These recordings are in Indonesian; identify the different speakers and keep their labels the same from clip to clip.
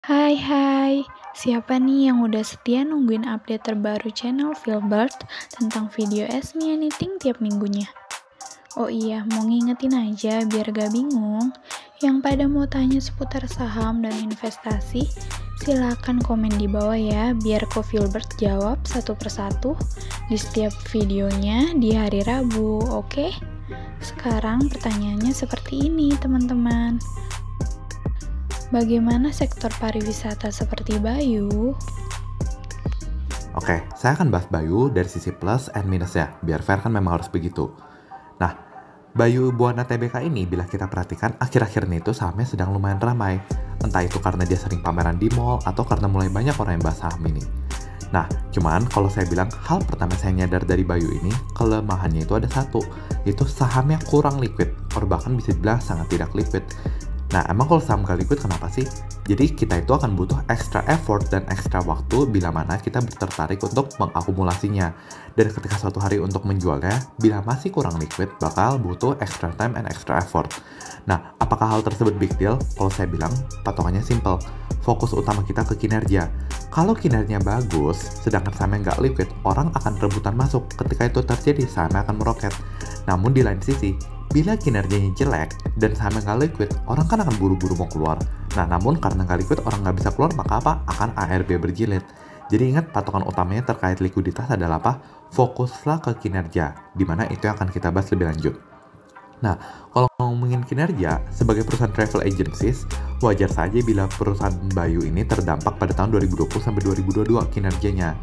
Speaker 1: Hai, siapa nih yang udah setia nungguin update terbaru channel Filbert tentang video Ask Me Anything tiap minggunya? Oh iya, mau ngingetin aja biar gak bingung. Yang pada mau tanya seputar saham dan investasi, silakan komen di bawah ya, biar Ko Filbert jawab satu persatu di setiap videonya di hari Rabu, oke? Sekarang pertanyaannya seperti ini, teman-teman. Bagaimana sektor pariwisata seperti Bayu?
Speaker 2: Oke, saya akan bahas Bayu dari sisi plus and minusnya, biar fair kan memang harus begitu. Nah, Bayu Buana Tbk ini bila kita perhatikan akhir-akhir ini itu sahamnya sedang lumayan ramai. Entah itu karena dia sering pameran di mall atau karena mulai banyak orang yang bahas saham ini. Nah, cuman kalau saya bilang hal pertama saya nyadar dari Bayu ini, kelemahannya itu ada satu, yaitu sahamnya kurang liquid, atau bahkan bisa dibilang sangat tidak liquid. Nah, emang kalau saham gak liquid kenapa sih? Jadi kita itu akan butuh extra effort dan extra waktu bila mana kita tertarik untuk mengakumulasinya. Dan ketika suatu hari untuk menjualnya, bila masih kurang liquid, bakal butuh extra time and extra effort. Nah, apakah hal tersebut big deal? Kalau saya bilang, patokannya simple. Fokus utama kita ke kinerja. Kalau kinerjanya bagus, sedangkan sahamnya nggak liquid, orang akan rebutan masuk. Ketika itu terjadi, sahamnya akan meroket. Namun di lain sisi, bila kinerjanya jelek dan sahamnya nggak liquid, orang kan akan buru-buru mau keluar. Nah, namun karena nggak liquid, orang nggak bisa keluar, maka apa? Akan ARB berjilid. Jadi ingat, patokan utamanya terkait likuiditas adalah apa? Fokuslah ke kinerja, dimana itu yang akan kita bahas lebih lanjut. Nah, kalau ngomongin kinerja, sebagai perusahaan travel agencies, wajar saja bila perusahaan Bayu ini terdampak pada tahun 2020 sampai 2022 kinerjanya.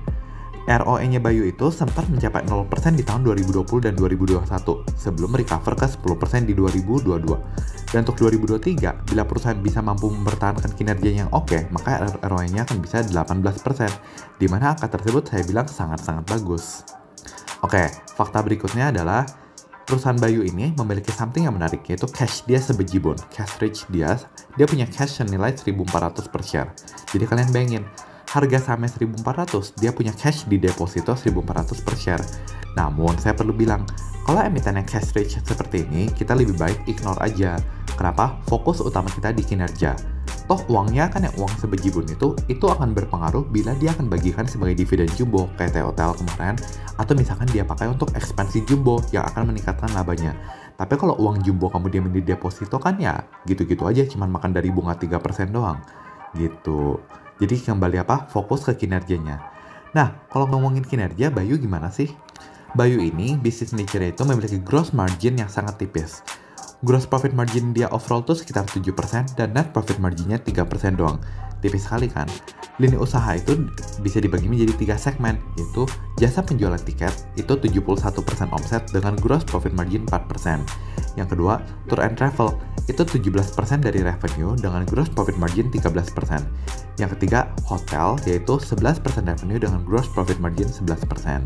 Speaker 2: ROE-nya Bayu itu sempat mencapai 0% di tahun 2020 dan 2021, sebelum recover ke 10% di 2022. Dan untuk 2023, bila perusahaan bisa mampu mempertahankan kinerjanya yang oke, maka ROE-nya akan bisa 18%, di mana angka tersebut saya bilang sangat-sangat bagus. Oke, fakta berikutnya adalah perusahaan Bayu ini memiliki something yang menarik, yaitu cash dia sebejibun, cash rich dia punya cash senilai 1.400 per share. Jadi kalian bayangin, harga sahamnya 1.400, dia punya cash di deposito 1.400 per share. Namun, saya perlu bilang, kalau emiten yang cash rich seperti ini, kita lebih baik ignore aja. Kenapa? Fokus utama kita di kinerja. Toh uangnya kan yang uang sebejibun itu akan berpengaruh bila dia akan bagikan sebagai dividen jumbo kayak TOTL kemarin, atau misalkan dia pakai untuk ekspansi jumbo yang akan meningkatkan labanya. Tapi kalau uang jumbo kamu diam di deposito kan ya gitu-gitu aja, cuman makan dari bunga 3% doang. Gitu. Jadi kembali apa? Fokus ke kinerjanya. Nah, kalau ngomongin kinerja, Bayu gimana sih? Bayu ini, bisnis nature itu memiliki gross margin yang sangat tipis. Gross profit margin dia overall tuh sekitar 7% dan net profit marginnya 3% doang. Tipis sekali kan? Lini usaha itu bisa dibagi menjadi 3 segmen, yaitu jasa penjualan tiket itu 71% omset dengan gross profit margin 4%. Yang kedua, tour and travel itu 17% dari revenue dengan gross profit margin 13%. Yang ketiga, hotel yaitu 11% revenue dengan gross profit margin 11%.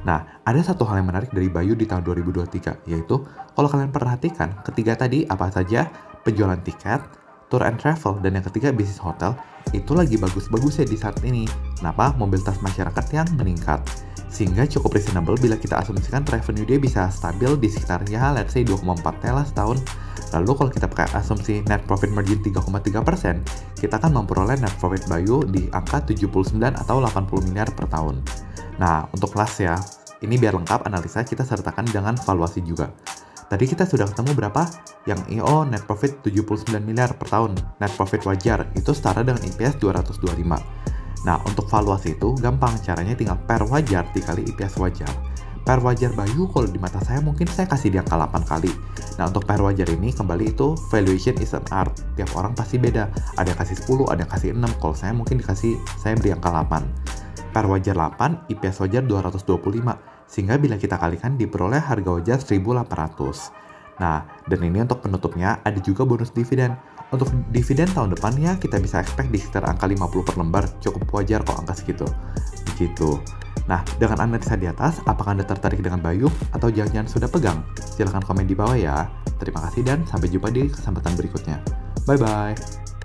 Speaker 2: Nah, ada satu hal yang menarik dari Bayu di tahun 2023, yaitu kalau kalian perhatikan, ketiga tadi apa saja, penjualan tiket, tour and travel, dan yang ketiga bisnis hotel, itu lagi bagus-bagusnya di saat ini. Kenapa? Mobilitas masyarakat yang meningkat. Sehingga cukup reasonable bila kita asumsikan revenue dia bisa stabil di sekitar ya let's say 2,4 T lah setahun. Lalu kalau kita pakai asumsi net profit margin 3,3%, kita akan memperoleh net profit Bayu di angka 79 atau 80 miliar per tahun. Nah, untuk kelas ya, ini biar lengkap analisa kita sertakan dengan valuasi juga. Tadi kita sudah ketemu berapa? Yang IO net profit 79 miliar per tahun. Net profit wajar itu setara dengan EPS 225. Nah, untuk valuasi itu gampang, caranya tinggal per wajar dikali EPS wajar. Per wajar Bayu kalau di mata saya mungkin saya kasih di angka 8 kali. Nah, untuk per wajar ini kembali itu valuation is an art. Tiap orang pasti beda. Ada yang kasih 10, ada yang kasih 6. Kalau saya mungkin saya beri angka 8. Per wajar 8, EPS wajar 225. Sehingga bila kita kalikan diperoleh harga wajar 1.800. Nah, dan ini untuk penutupnya ada juga bonus dividen. Untuk dividen tahun depan ya kita bisa expect di sekitar angka 50 per lembar, cukup wajar kok angka segitu. Begitu. Nah, dengan analisa di atas, apakah Anda tertarik dengan Bayu atau jangan-jangan sudah pegang? Silahkan komen di bawah ya. Terima kasih dan sampai jumpa di kesempatan berikutnya. Bye-bye.